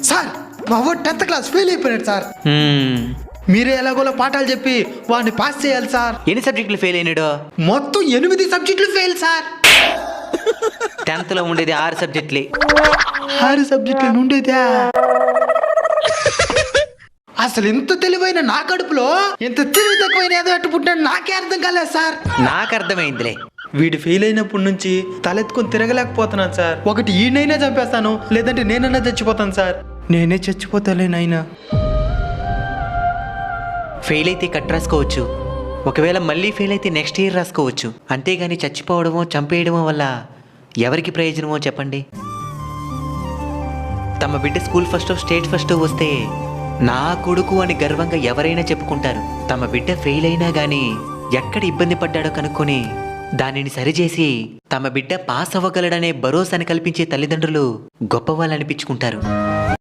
Sir మా వాడు 10th class fail అయిపోయాడు సార్. మీరే ఎలాగోలా పాఠాలు చెప్పి వాడిని పాస్ చేయాలి సార్. ఎన్ని సబ్జెక్టులు ఫెయిల్ అయినాడు? మొత్తం 8 సబ్జెక్టులు ఫెయిల్ సార్. 10th లో ఉండేది 6 సబ్జెక్టులే. 6 సబ్జెక్టులు ఉండేదా? అసలు ఇంత తెలివైన నా కడుపులో ఇంత తెలివి తక్కువైన ఏదో అట్టు పుట్టాడు నాకే అర్థం కాలేదు సార్. నాకు అర్థమైందిలే. వీడు ఫెయిల్ అయినప్పటి నుంచి తలెత్తుకొని తిరగలేకపోతున్నాను సార్. ఒకటి ఈయనైనా చంపేస్తాను, లేదంటే నేనైనా చచ్చిపోతాను సార్. నేనే చచ్చిపోతాలే నాయనా. ఫెయిల్ అయితే కట్ రాసుకోవచ్చు, ఒకవేళ మళ్ళీ ఫెయిల్ అయితే నెక్స్ట్ ఇయర్ రాసుకోవచ్చు. అంతేగాని చచ్చిపోవడమో చంపేయడమో వల్ల ఎవరికి ప్రయోజనమో చెప్పండి. తమ బిడ్డ స్కూల్ ఫస్ట్ స్టేట్ ఫస్ట్ వస్తే నా కొడుకు అని గర్వంగా ఎవరైనా చెప్పుకుంటారు. తమ బిడ్డ ఫెయిల్ అయినా గానీ ఎక్కడ ఇబ్బంది పడ్డాడో కనుక్కొని దానిని సరిచేసి తమ బిడ్డ పాస్ అవ్వగలడనే భరోసాని కల్పించే తల్లిదండ్రులు గొప్పవాళ్ళు అనిపించుకుంటారు.